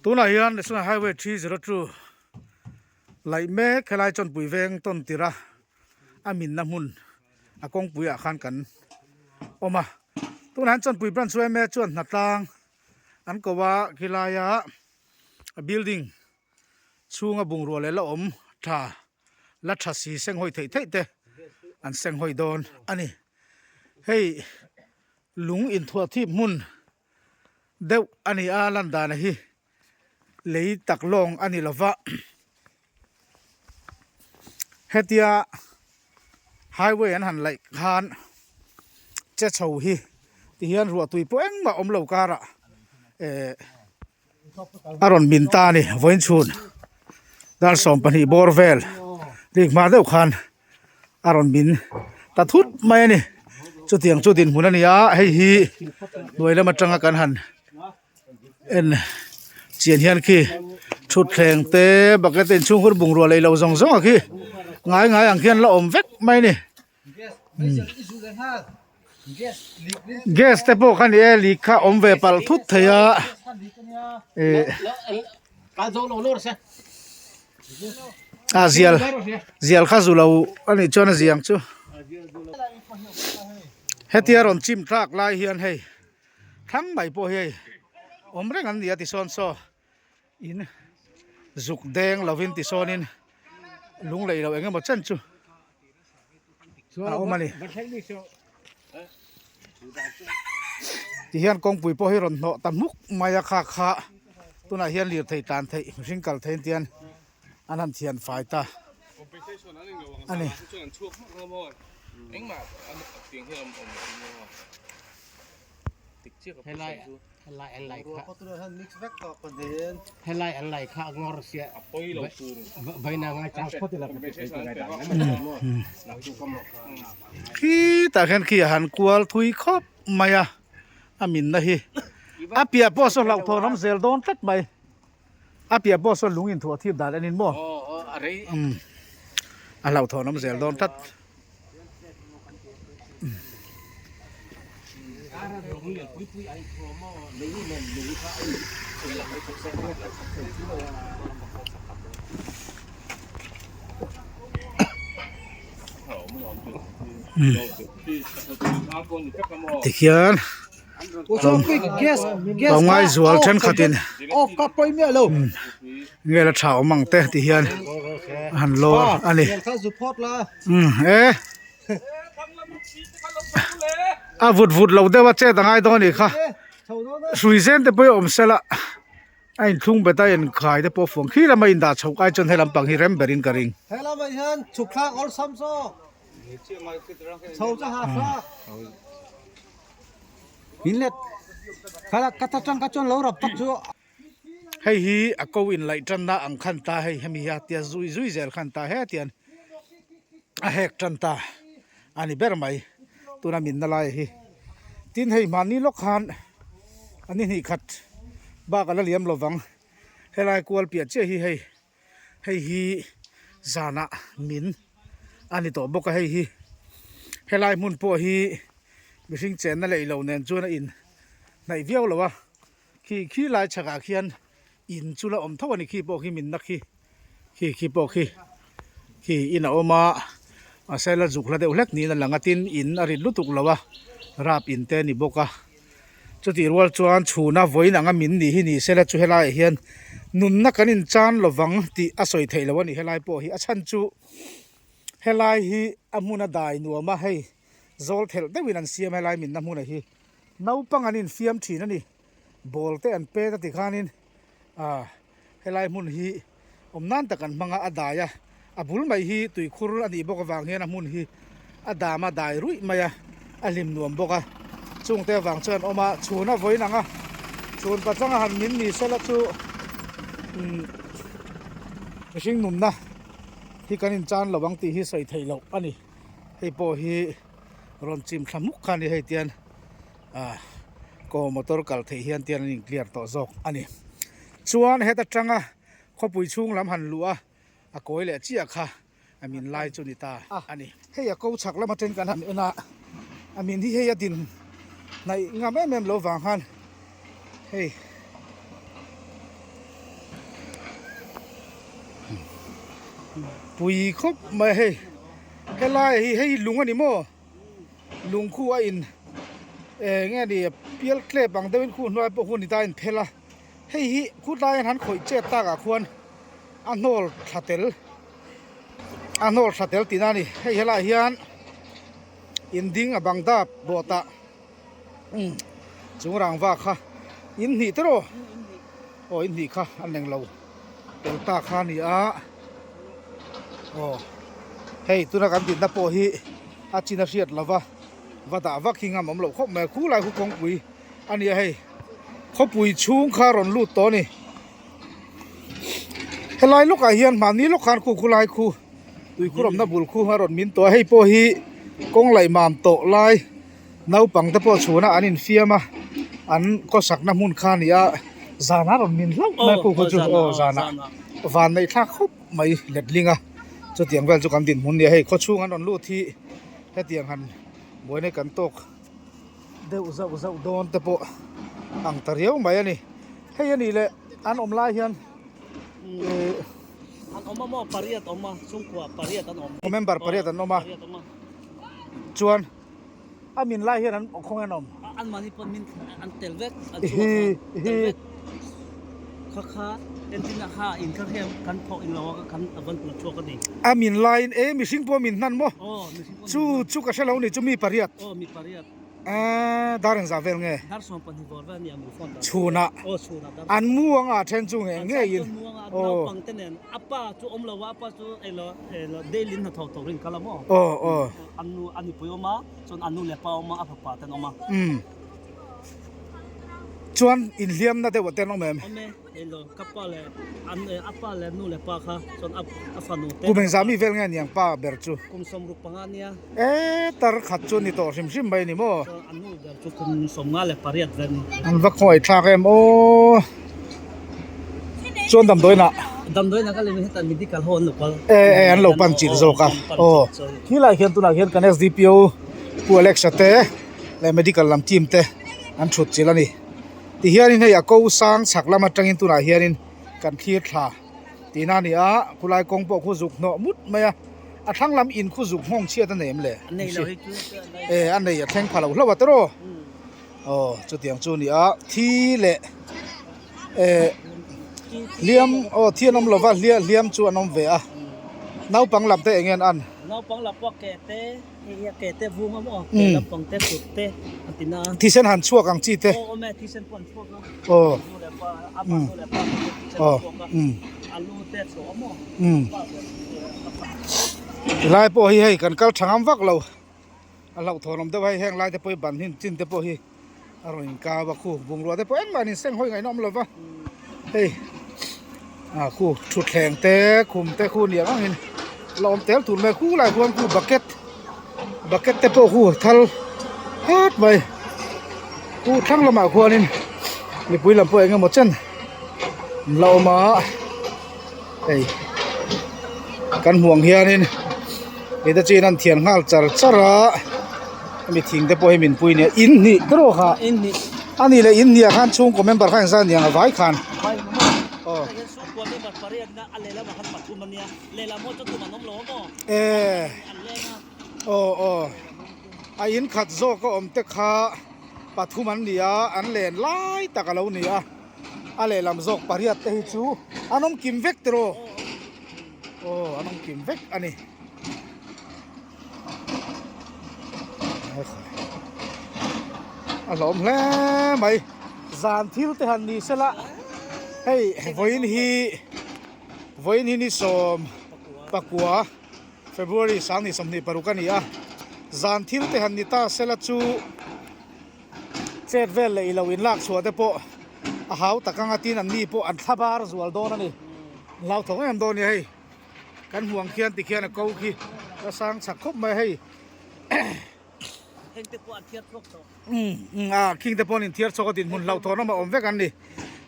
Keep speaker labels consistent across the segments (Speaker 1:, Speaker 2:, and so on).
Speaker 1: ตัวไหนยันในสนามไฮเวย์302ไหลแม่แค่ไหลจนปุ๋ยเวงต้นติระอามินน้ำมุนอากงปุ๋ยอาคารกันออกมาตัวนั้นจนปุ๋ยปรันช่วยแม่จวนหน้าต่างอันก็ว่ากีฬายาบิลดิ้งช่วงบุงรัวเลยละท่าลัดทัศสีเส้งหอยเทยเตอันเส้งหอยโดนอันนี้ให้ลุงอินทัวที่มุนเดี๋ยวอันนี้อาลันดานะฮีเลยตักลงอันนี้ละวะเฮติยาไฮเวย์อันหันไหลคานเจ้าชาวฮีที่เฮียนรัวตุยป่วยมาเหล่าการะอารอนบินตานี่วันชุนดาร์สอมปนีบอร์เวลเรียกมาเดี๋ยวคานอารอนบินตัดทุดไม่นี่จุดเตียงจุดดินหุ่นนี่ยาให้ฮีโดยแล้วมาจังกันหันเจียนเฮียนขี้ชุดแข่งเตะบักเก็ตเป็นช่วงคนบุงรัวเลยเราส่งอ่ะขี้ง่ายอังเขียนละเวกไม่นี่เกสเตปโปคันนี้ลีข้าเวปัลทุดเทียเซียลข้าจุเราอันนี้จวนเซียงจูเฮติยารอนจิมทรักไล่เฮียนให้ทั้งใบโปเฮเร่งอันเดียติซอนโซอินจุกแดงเราวินติซอนินลุงเลยเราเองก็มาเช่นจูเอามานี่ที่เฮียนกองปุ๋ยโปเฮรอนโนตันมุกมายาคาตัวน่ะเฮียนเลียดไทยตานไทยสิงกัลไทยเตียนอันนั้นเทียนฝ่ายตาอันนี้
Speaker 2: ให้ไล่อะไรข้างอร์เสียใบนางจ้าเขาติดละ
Speaker 1: ขี้แต่แค่ขี้หันกวลทุยครบมายาอามินนะฮีอาเปียบอสเราทอน้ำเซลโดนตัดไปอาเปียบอสลุงอินทัวทีบดาอันนี้บ่เราทอน้ำเซลโดนตัดติเขียนต้องไงจวลเช่นขัดินเงี้ยละชาวมังเตะติเขียนหันโลอันนี้วุดเราได้ว่าเจ้าต่างไงตอนนี้ค่ะสุยเซนแต่ไปอมเสละไอ้ทุ่งเบต้าเอ็นขายแต่พอฝงขี้ละไม่อินดาชาวไอ้จนให้ลำปังฮิเรมเบรินกระริง
Speaker 3: ให้ละไม่เห็นฉุกคลากอลซัมโซชาวจะหาคลากหินเล็ดขลักกัตจังกัจจนเรารับตักชัว
Speaker 1: ให้ฮีอากวินไหลจันดาอังคันตาให้มีฮาเตียซุยเซลคันตาให้เตียนเฮกจันตาอันนี้เบอร์ไม่ตัวนั้นมินนาลายฮีทินให้มานี่ล็อกหันอันนี้นี่ขัดบ้ากันละเลี้ยมระวังให้ลายกวลเปียเจ้ให้ฮีจานะมินอันนี้ตัวบกให้ฮีให้ลายมุนโปฮีไม่สิงเจนนั่นเลยเราเน้นจวนอินในเวียวหรอวะขี้ลายฉกาเขียนอินจุละอมเท่านี้ขี้โปขี้มินนักขี้โปขี้อินเอามาเซลล์จุกละเดี๋ยวเล็กนี่นั่นหลังตินอินอริลุตุกละวะราบอินเตนิบกะจุดที่รัวจวนชูน่าไว้หนังมินนี่ฮินี่เซลล์จุเฮลายเฮียนนุนนักกันอินจานระวังที่อาศัยไทยละวันนี้เฮลายโปฮีอาชันจูเฮลายฮีอามุนาได้นัวมาให้โซลเทลได้วินันเซียมเฮลายมินน้ำมุนาฮีน้าปังอันอินฟิมทีนั่นนี่บอลเตอันเปตติขานินเฮลายมุนฮีอมนั่นตะกันมังอาดายะบุลไม่ฮีตุยคุรอันนี้บอกวางเฮียนะมุนฮีอาดามาได้รุ่ยมายะอลิมนวมบอกะช่วงเตะวางเชิญออกมาชูน่าไว้หนังชูนปัจจังหันมินนี่เสละชูชิงหนุ่มนะที่กันอินจานระวังตีฮีใส่ไทยเราอันนี้ให้พอฮีรอนจิมขมุกคันนี้ให้เตียนก็มอเตอร์กัลเทียนเตียนนี่เคลียร์ต่อจอกอันนี้ชวนเฮตัดจังเขาปุยชุ่งลำหันลัวโกยเลยเจี๊ยค่ะอามินไล่จุนิตาอันนี้เฮียกูฉักแล้วมาเต้นกันหันเอ็นะอามินที่เฮียดินในงามแม่เมมโลวังหันเฮ้ย ปุยครบมาให้ลายให้ลุงอันนี้โมลุงคู่อินแง่ดิเปียลเคลบังเดวินคู่น้อยพวกคนที่ตายเพลาให้คู่ตายหันข่อยเจ็ดตากะควรอันโนลชัตเตลตีนานี่ให้ลายเฮียนอินดิ้งบังดาบโบตะจุงรังว่าค่ะอินหีตโรโอ้อินหีค่ะอันหนึ่งเราเตลตาค่ะนี่โอ้เฮ้ยตุนักันดินนับโปฮีอาจินาเสียดละวะว่าแต่ว่าคิงอ่ะผมเราคบแม่คู่ไรคู่กองปุ๋ยอันนี้ให้เขาปุ๋ยชุ่งคารอนลูดตัวนี่ให้ลายลูกไอเฮียนมานี้ลูกคานคู่ลายคู่ตุยคู่ลมนับบุลคู่ฮารอนมินตัวให้โปฮีกงไหลมามโตลายน้าปังตะโปชูนะอันนี้เฟียมาอันก็สักน้ำมุนคานี่จานารอนมินเล่าแม่คู่ก็จูจานะวันในท่าคบไม่เล็ดลิงจะเตียงแวลจุกันดินมุนเนี่ยให้เขาชูกันนอนลู่ที่ให้เตียงหันบวยในกันตกเดี๋ยวอุซาโดนแต่ปะอังตะเรียวไหมอันนี้ให้ยันนี่แหละอันอมลายเฮียน
Speaker 4: อันอมมาปาริยัตอมมาสุ่งกว่าปาริยัตอันอม
Speaker 1: เมมเบอร์ปาริยัตอันอมมาจวนอามินลายเฮียนอันคงอันอม
Speaker 4: อันมันนี่เป็นมินอันเตลเวกอันชัวข้าเอ็นที่น่าข้าอินข้าเทียมกันพออินเรากันตะวันตกชัวกันดี
Speaker 1: อามินลายมิสิงพอมินนั่นมั้งจู่กระเช้าเราเนี่ยจะมีปาริยัต
Speaker 4: มีปาริยัต
Speaker 1: ดาริงซาเวลไง
Speaker 4: ดาร์สอนปันฮิวอร์เวนยังมูฟอน
Speaker 1: ชูนะอันม่วงเทนจูเงี้ยยิน
Speaker 4: โอ้ปังเตนอัปป้าจู่อมละวะป้าจู่เอลเดลินน่ะทอริงกะละมั้งอันนี้ปุยออกมาส่วนอันนู้นเล็บป้าออกมาอัปป้าเตนออกมา
Speaker 1: จวนอินเลียมน่ะแต่ว่าเตนออกมา
Speaker 4: เอลกับป้าเลยอันอัปป้าเลยนู้นเล็บป้าค่ะส่วนอัฟานูเต
Speaker 1: กูเป็นสามีเวลไงยังป้าเบรจู
Speaker 4: กุมสมรูปปังอันเนี่ย
Speaker 1: ตาร์ขัดจวนนี่ต่อชิมไปนี่มั้ง
Speaker 4: อันนู้นเบรจูกุมสมงาเลยปาริยัตเวน
Speaker 1: อันวักหอยทากเอ็มโอจวนดำด้วยนะ
Speaker 4: ก็เลยมีเหตุมีดิการโหนหรือเปล่า
Speaker 1: อันเราปันจิตโซกะที่ไรเห็นตัวไหนเห็นกัน SDPO กูเล็กสเตะและ medical ลำทีมเตะอันชุดจิลนี่ที่เฮียนี่เนี่ยกูสร้างสักละมาจังอินตัวไหนเฮียนี่กันเคลียร์ท่าที่นั่นนี่กูไล่กงปอกกูจุกเนาะมุดไหมทั้งลำอินกูจุกห้องเชียร์ตั้งแต่เมื่อเลยอันนี้แทงพาเราแล้ววัดโรจุดอย่างจูนี่ที่เละเลี้ยมที่น้องเราว่าเลี้ยมจวนน้องเวน้าปังหลับเตะเงี้ยอัน
Speaker 4: น้าปังหลับว่าแกเตะฟูมาหมดหลับปังเตะสุดเตะอันที่น่า
Speaker 1: ที่เส้นหันชั่วกังจีเตะ
Speaker 4: แม่ที่เส้นปนชั่วก็อันลูเตะสวม
Speaker 1: ลายโปฮีให้กันกัลช่างวักเราถอนมเตะไว้แห้งลายจะไปบันหินจินเตะโปฮีอร่อยกาบักคู่วงรัวเตะโปเอ็นมานี่เส้นห้อยไงน้องเราวะเฮ้ยคู่ชุดแข่งเตะคุมเตะคู่เนี่ยก็เห็นเราเตะถูกไหมคู่หลายคนคู่บักเก็ตเตะโปคู่ทัลฮัดไปคู่ทั้งละหมาดคู่นี่มีปุ๋ยลำปุ๋ยเงี้ยหมดเช่นเรามาเฮ้ยกันห่วงเฮียนี่เอตจีนันเทียนห้าจัดระมีทิ้งเตะโปให้มินปุ๋ยเนี่ยอินนี่กระโดดค่ะ
Speaker 4: อินนี่
Speaker 1: อันนี้เลยอินเดียขันชุ่มก็เมมเบอร์ข้างซ้ายเนี่ยไว้ขัน
Speaker 4: กว่าไม่บัดปาริยัตนะอันเลละมาขันปัดกุมันเนี่ยเลละโมจะกุมันน้องหลวงก็อันเลนะ
Speaker 1: อินขัดโซก็อมเตขาปัดกุมันเนี่ยอันเลนไล่ตะกะเลวเนี่ยอันเลลำโซกปาริยัตเตหิจูอันน้องกิมเวกตโรอันน้องกิมเวกอันนี้อารมณ์แล้วไหมจานที่รู้แต่หันนี่เสละเฮ้ยวันนี้นี่สมปักกัวFebruary 3นี่สมนี่ปรุกันนี่จานที่รู้แต่หันนี่ตาเสละจูเจ็ดเวลเลยเราวินลากชัวแต่พอหาวตะกังตีนันนี่พออันทับบาร์สวลโดนนี่เราถงแอมโดนนี่ให้กันห่วงเขียนติเขียนเกาขี้แล้วสร้างสักคบมาให้
Speaker 4: เห็นแต่กว่าเทียบพวกเขา
Speaker 1: คิงแต่พอนี่เทียบสกดินมุนเราถอนมาอมเวกันนี่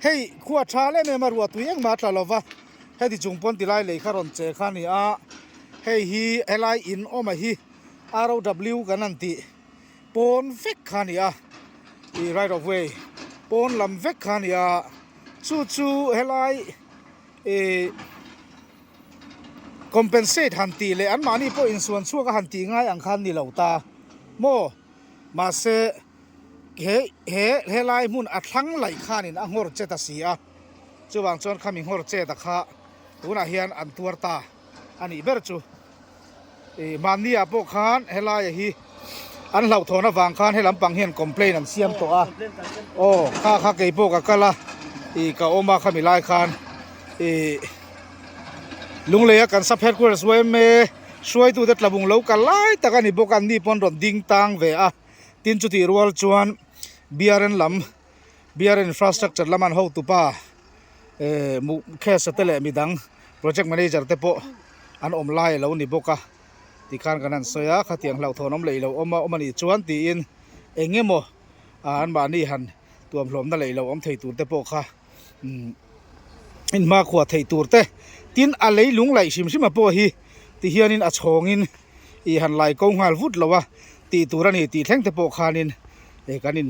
Speaker 1: เฮ้ยขวดชาเล่เนี่ยมารัวตัวยังมาตลอดวะเฮ้ยที่จุงปนติไลเลยข้ารอนเจข้านี่เฮ้ยฮีเอไลอินมาฮีROW กันนั่นติปนเฟกข้านี่right of way ปนลำเฟกข้านี่จู่เอไลก compensate หันตีเลยอันมานี่พออินส่วนชั่วก็หันตีง่ายอังคันนี่เหล่าตาโมมาเซเฮลายมุนอัดทั้งไหลข้านี่นะงอรเจตสีอ่ะจู่บางจวนขามิงอรเจตข้าตัวน่ะเฮียนอันตัวตาอันนี้เบอร์จูมันนี่อ่ะพวกขานเฮลายฮีอันเหล่าโทนะวางขานให้ลำปังเฮียนคอมเพลนอันเสียมตัวอ่ะโอ้ข้าเกยพวกกะละกะโอมาขามิลายขานลุงเลยกันสับเพชรกูสวยเมช่วยตัวเด็ดละบุงเล่ากันไล่แต่กันนี่พวกกันนี่ปนรถดิ้งตังเวะตินจุดที่รัวจวนเบียร์ลำเบียร์อินฟราสตรักเจอร์ละมันhowตุป้ามุแค่สเตเลมีดังโปรเจกต์แมเนเจอร์เตปออันอมไล่แล้วนี่พวกที่การกันนั้นเสียขัดเตียงเหล่าทอนอมเลยเราอมนี่จวนตีอินเองเงี้ยโมอันบ้านนี่หันตัวพร้อมนั่นเลยเราอมไทยตูเตปอค่ะอินมาขวดไทยตูเตตินอะไรลุงไหลชิมมาพอฮีที่เฮียนินอัชงอินหันไหลกงหัลฟุดแล้ววะตีตูรันตีแท่งเตปอขานินกันนิน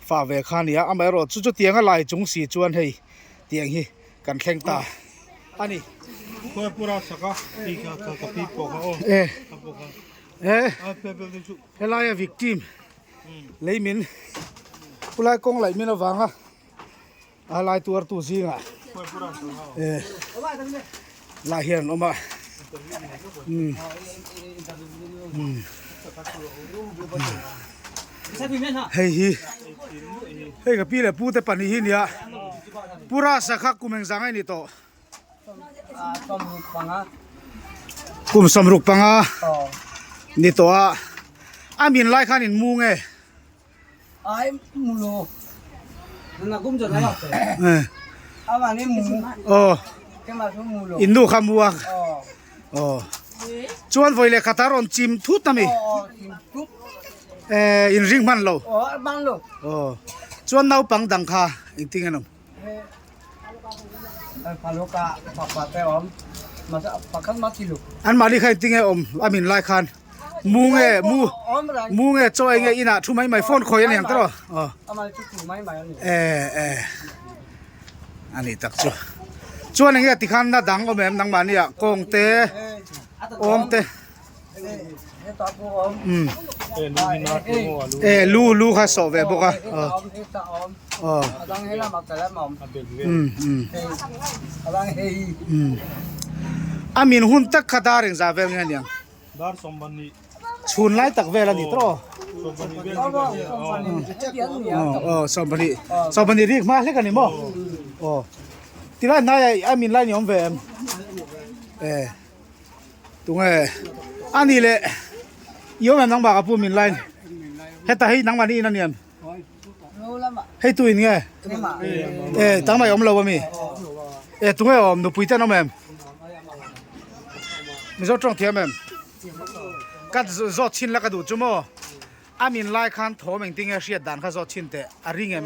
Speaker 1: ฝ่าเวคานี่อ่ะไม่รอจุดเตียงอะไรจงสีจวนให้เตียงฮีกันแข่งตาอันนี้
Speaker 3: ก็ปูราสักปีกกับปีปอกเขา
Speaker 1: เฮลายวิกติมเลยมินผู้ไล่กงไหลมินวังอ่ะอะไรตัวตัวซิงอ่ะลายเฮียนออกมาเฮ้ยกับพี่เลยพูดแต่ปันนี้เนี่ยปูราสักกุมเองสังไงนี่โตกุมสมรุปปังอ่ะนี่ตัวอามินไล่ขันอินมูไง
Speaker 5: ไอ้มูโลนั่นกุมจะไหนหรออาวันนี้มูแค่มาชมมูโล
Speaker 1: อินดูคำวัวชวนไฟเลยคาตารอนจิมทุตนะมิอินริงมันโล
Speaker 5: บังโล
Speaker 1: ชวนเอาปังดังคาอินทิ้งกันน้อง
Speaker 5: พาลูกาปะเตอมมาจะปะคันมาที่ลูก
Speaker 1: อันมาดิใครทิ้งไอ้อมอามินไล่ขันมูไงมูไงจอยไงอิน่ะทุ่มไม่โฟนคอยอย่างตลอด
Speaker 5: อามาจุดไม่
Speaker 1: อันนี้ตักจวนอย่างเงี้ยที่ขันน่ะดังก็แม่ดังมาเนี่ยกงเตอมเตลูข้าสอบแบบพวกอ่ะ
Speaker 5: ดังให้ละมาแต่ละหม่อมดังให้
Speaker 1: อามินหุ่นตักขดาริงซาเวลเงี้ยเนี่ย
Speaker 3: ดาร์สมบันนี่
Speaker 1: ชุนไล่ตักเวลนี่ตรอสมบันนี่เรียกมาเล็กกันนี่มั้งที่ไล่นายอามินไล่นี่อมเวมตรงไงอันนี้เลยยอมนังบากกับผู้มินไล่ให้ตาให้นังมานี่นั่นเนี่ยให้ตัวนี้ไงตั้งไม่อมเราบ่มีตรงไงอมดูปุยเต้นน้องแม่มีจอดตรงเทียมแม่กัดจอดชินแล้วก็ดูจุ่มอามินไล่ขันโถเหม่งติ้งเสียดันข้าจอดชินแต่อาริงเอ็ม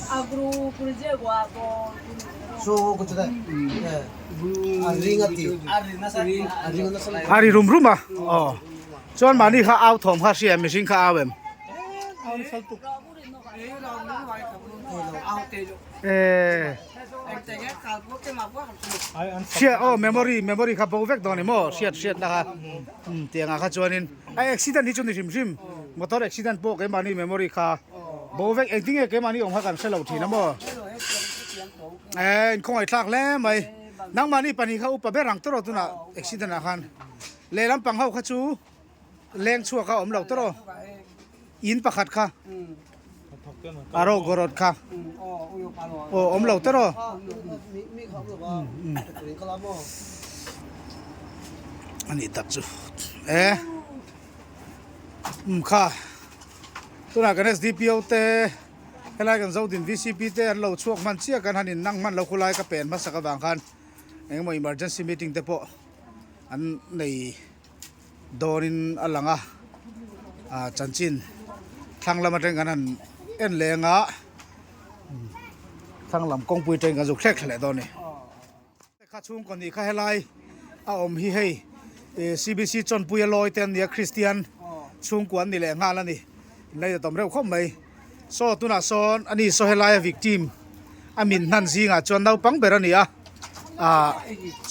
Speaker 5: agro proje gua ko so ko chada aringa ti
Speaker 1: ari rum ah chon mani kha au thom kha sia machine kha awem sia memory kha bovek doni mo sia na kha tianga kha chuanin ai accident ni chuni sim motor accident po ke mani memory kha bovek acting ke mani ong ha kan selo thi na mo khong ai thak le mai nang mani pani kha upa be rang toro tuna accident a khan le lam pang hau kha chu leng chua ka om lo toro in pakhat kha aro gorot kha om lo toro ani tak chu kha tuna kan SDPO te helai kan zodin VCP te an lo chuak man chia kan hanin nang man lo khulai ka pen ma saka wang khan engmo emergency meeting te po an nei dorin alanga chanchin thanglam ateng kan en lenga thanglam kongpui teng kan zu khlek khle do ni kha chung kon ni kha helai om hi hei CBC chonpui loi ten dia Christian chung kwan ni le nga la ni nei tom reu khom mai so tuna son ani so helai victim amin nan zinga chuan no pang berania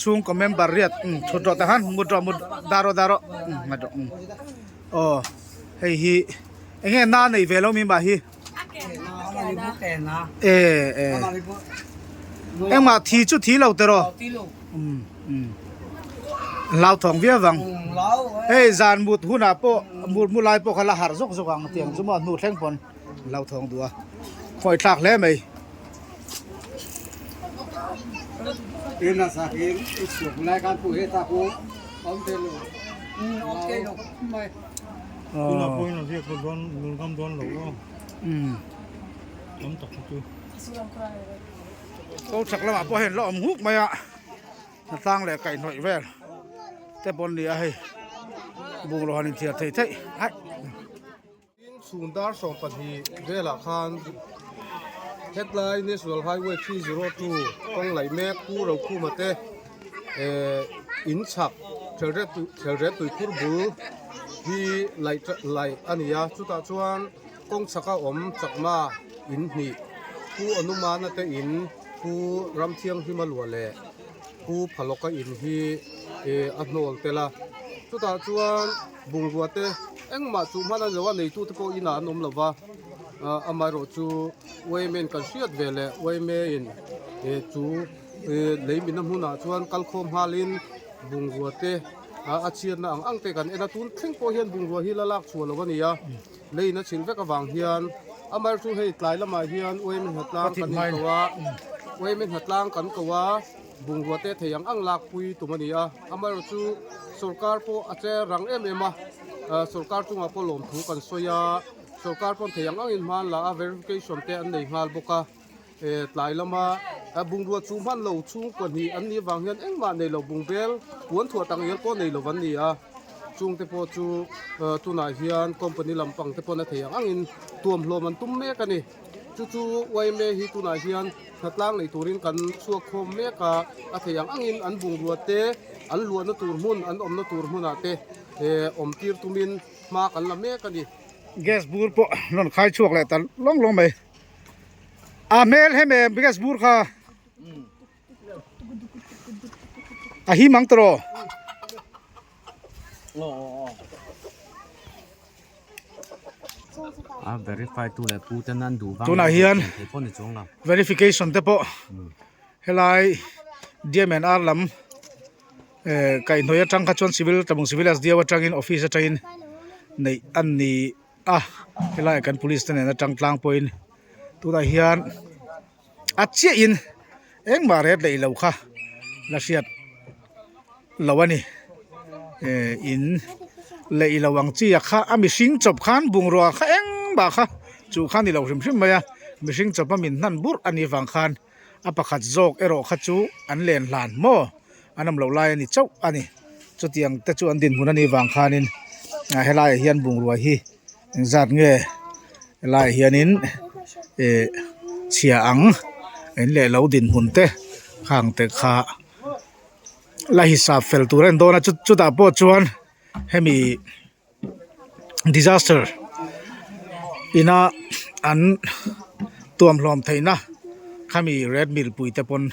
Speaker 1: chung ko member riat thutro ta han mudro mud daro ngado o hei hi enge na nei velo mi ba hi em mà thi chút thi lâu rồi lao thong vía vàng ê dàn một hú nà po một lai po khala har zok zok ang tiang zuma nu thleng pon lao thong dua khoi thak le mai
Speaker 3: in là sao in sụp lại can phụ hết ta cô ông tên luôn ok luôn mày
Speaker 1: Kuna
Speaker 3: point là việc con cầm đón lẩu ông tập chú
Speaker 1: câu chặt là mà po hen lo om huk mai a tang le kai noi vel te bon li a hei bung lo hanin thia thei thei hai
Speaker 3: Sundar Sompati Vela Khan Headline National Highway 302 Kong Lai Mek Ku Rau Ku Mate In Chak Thelret Tui Kur Bul Hi Lai Ania Chuta Chuan Kong Chaka Om Chakma In Ni Ku Anuma Na Te In Ku Ram Thiang Hi Malua Le Ku Phaloka In Hi Anol Tela Chuta Chuan Bungwa Te engma chu mana lewa nei tu te po ina nom lova amaro chu weimen kan siat vele weime in chu leimin huna chuan kalkhom halin bungruate achian na ang te kan ena tun thing po hian bungru hi lalak chualawania leina chingvek awang hian amar chu hei tlai lama hian weimen hatlang kan kawa weimen hatlang kan kawa bungruate theyang ang lak pui tumania amaro chu sarkar po ache rang ema sarkar chunga po lom thu kan soya sarkar pon theyang ang in man la verification te an nei hal boka tlai lama bungruat chu man lo chu kon hi an ni wang hian engma nei lo bungbel puan thua tang yel po nei lo van ni a chung te po chu tuna hian company lampang te po na theyang ang in tuam hlom an tum me kani chu wai me hi tuna hian thatlang nei turin kan chuak khom me ka a theyang ang in an bungruat te an luan na tur mun an om na tur mun ate om tir tumin ma kan la me kani
Speaker 1: gas bur po non khai chuak le tan long mai a mel he me gas bur kha a hi mang tro
Speaker 2: verify tu le pu tan nan du
Speaker 1: tu na hian
Speaker 2: phone ni chong la
Speaker 1: verification te po helai DMNR lam kai noya tang kha chon civil as dia wa tangin office atain nei an ni helai kan police tan na tang tlang point tu da hian achia in eng mare dei lo kha la siat lawani in lei lawang chi kha ami sing chop khan bungro kha eng ba kha chu khan ni lo hrim maya mi sing chop min nan bur ani wang khan apakhat jok ero kha chu an len hlan mo anam lo lai ani chau ani chutiang te chu an din hun ani wang khanin helai hian bungrua hi zat nge helai hianin chia ang en le lo din hun te khang te kha la hisab fel turen dona chu ta po chuan hemi disaster ina an tuam hlom theina khami red mill puite pon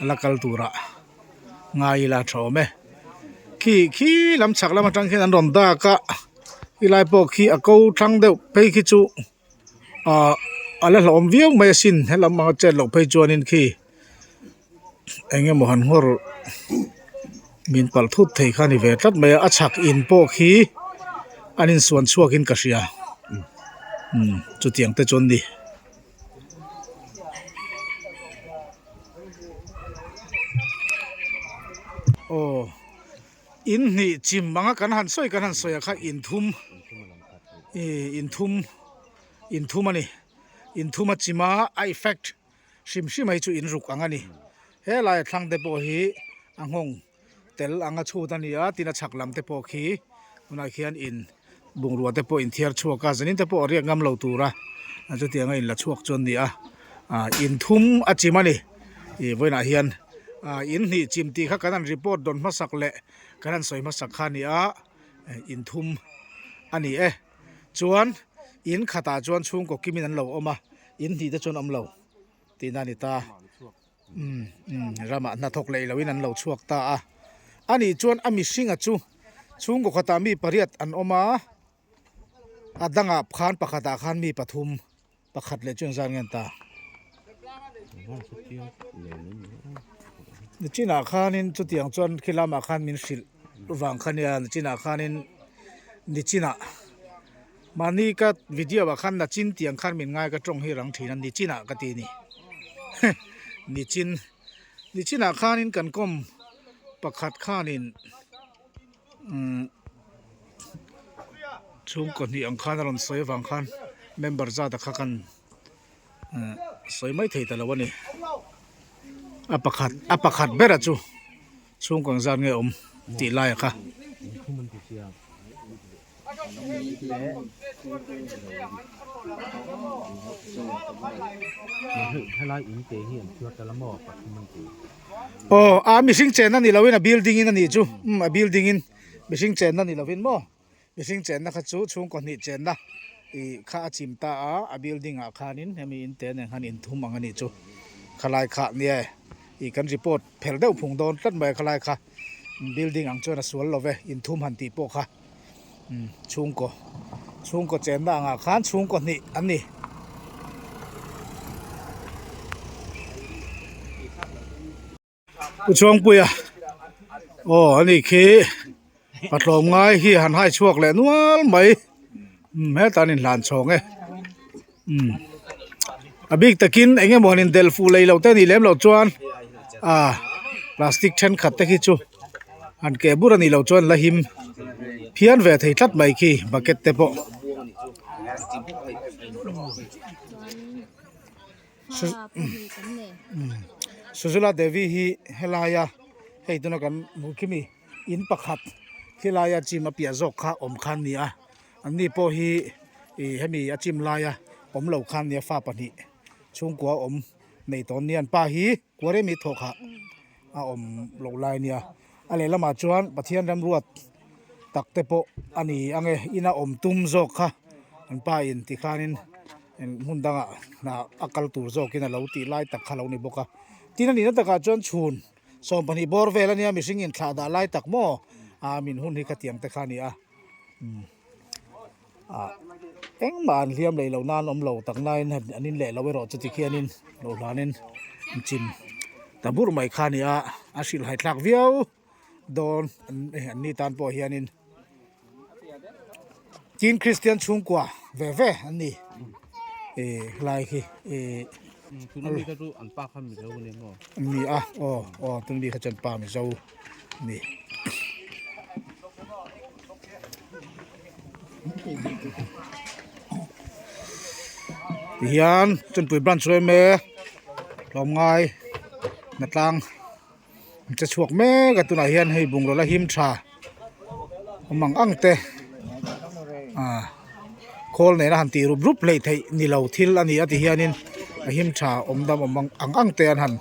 Speaker 1: lakal tura ngai la thome khi lam chak lam atang khen an ron da ka ilai po khi a ko thang deuh pe khi chu ala hlom viau mai sin helam ma che lo pe chuanin khi enge mohan hor min pal thut thei khani ve tat mai a chak in po khi anin suan chuakin ka ria chu tiang te chon ni in ni chim manga kan han soi kha in thum ani in thuma chima a effect shim mai chu in ruk angani he lai thlang de po hi angong tel anga chu tani a tina chaklam te po khi una khian in bungrua te po in thiar chuaka zanin te po ria ngam lo tura chu tianga in la chuak chon ni a in thum a chimani voina hian in ni chimti kha kanan report don ma sak le kanan soi ma sak khani a in thum ani chuan in khata chuan chung ko kimin an lo oma in ni te chon am lo ตีนานิตาrama na thok lei lawin an lo chuak ta a ani chuan ami singa chu chung ko khata mi pariat an oma adanga khan pakhata khan mi pathum pakhat le chung zan ngen ta ni china khanin chu tiang chuan khilama khan min sil wang khania ni china khanin ni china mani ka video wa khan na chin tiang khan min ngai ka tong hi rang thina ni china ka ti ni ni china khanin kan kom pakhat khanin chung ko ni ang khan ron soi wang khan member za da khakan soi mai thei ta lawani apakhat bera chu chung kong zan nge ti lai kha missing chen na ni lawin a building in ani chu a building in missing chen na ni lawin mo missing chen na kha chu chung ko ni chen na I kha chim ta a building a khanin hemi in ten han in thum ang ani chu khalai kha ni I kan report phel deu phung don tlat mai khalai kha building ang chona sual love in thum han ti po kha chung ko chen na nga khan chung ko ni ani chung puya ani khi patlom ngai hi han hai chuak le nual mai me tanin lan chong e abik takin enge monin del fu lei lo te ni lem lo chuan plastic then khat te khi chu an ke burani lo chuan la him phian ve thei tlat mai khi bucket te po Suzula Devi hi helaya hei tuna kan mukhimi in pakhat helaya chima pia zok kha om khan nia anni po hi hemi achim laya om lo khan nia fa pani chungkwa om nei ton nian pa hi kware mi thokha a om lo lai nia ale lama chuan pathian ram ruat takte po ani ange ina om tum zok kha an pa in ti khanin mundanga na akal tur zok ina lo ti lai tak khalo ni boka tina ni na taka chuan chhun som pani bor vela nia mishing in thla da lai tak mo min hun hi khatiang te khani engman hliam lei lo nan om lo tak nain anin le lo ro chuti khianin lo lanin chin tabur mai khani asil hai tlak viau don ni tan po hianin tin Christian chungkwa ve ani lai hi
Speaker 2: tunbi ka tu an pa kham mi zo ni mo
Speaker 1: mi tunbi kha chan pa mi zo ni hian chun pui ban choi me lom ngai na tlang cha chuak me ga tuna hian hei bung lo la him tha mang ang te khol ne na han ti rup lei thei ni lo thil ani ati hianin him tha om dam mang ang te an han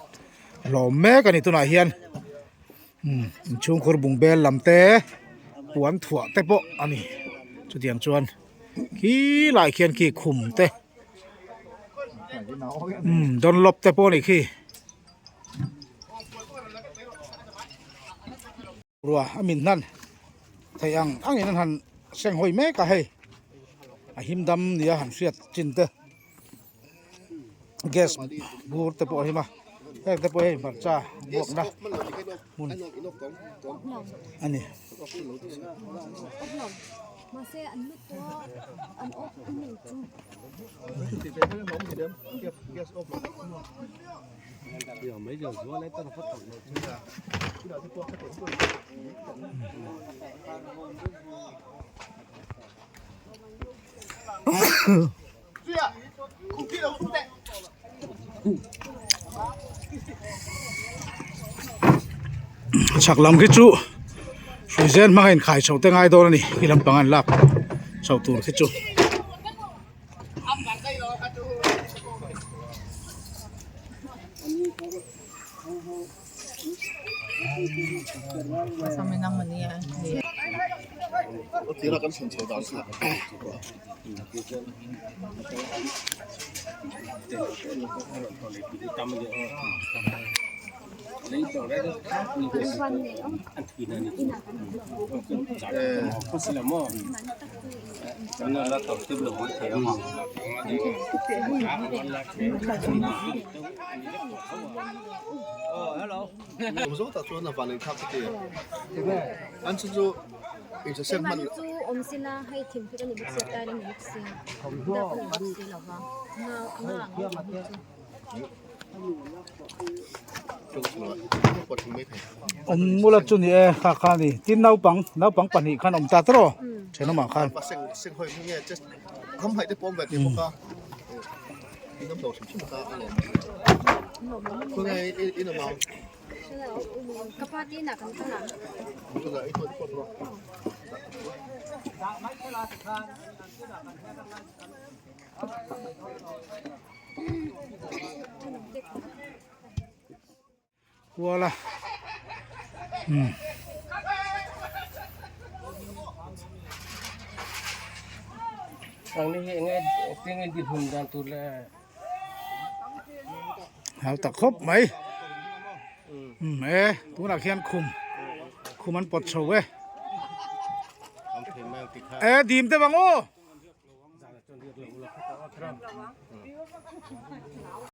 Speaker 1: lo me ka ni tuna hian chung khur bung bel lamte puan thua te po ani chu tiang chuan ki lai khian ki khum te don lop te po ni khi ruwa amin nan thai ang in han seng hoi me ka hei him dam nia han siat chin te gas bur te po hi ma hek te po hi mar cha bok na mun ani
Speaker 6: Masih anu tu, anu ini tu.
Speaker 2: mấy giờ rửa lấy tao phát tổng rồi chứ
Speaker 1: chắc lắm cái chú rồi gen mang hình khải sầu tên ai đó này khi làm bằng ăn lạp sầu tủ cái chú
Speaker 7: sa Minang Mania.
Speaker 3: Tira kan senjata
Speaker 6: วันนี้อ๋ออีหนักมัน
Speaker 3: ผม说他说那反正差不多，安是就一直
Speaker 6: แต่
Speaker 3: 先
Speaker 6: วัน
Speaker 3: 慢
Speaker 6: นี้จูอมศิลาให้ทีมที่กันอยู่บุกเสียได้ในบุกเสียได้คนบุกเสียหรอวะ
Speaker 3: 就是说我听没赔。
Speaker 1: อมมุลจุนี่ข้านี่ที่นาวปังปันนี่ขันอมตาตรอเชนมาขัน
Speaker 3: 把生会咩即冚係啲幫嘅點㗎？你咁做全部得啊？佢係呢度冇，
Speaker 6: ใช่แล้วกระเพาะที่หนักกันขนาด
Speaker 3: 佢就呢個咯。
Speaker 1: กลัวละ
Speaker 2: ทางนี้ไงเตียงดิหุ่นกันตุลา
Speaker 1: เอาตะครบไหมตัวนักเขียนคุมมันปลดโชว์ดีมเตบังโอ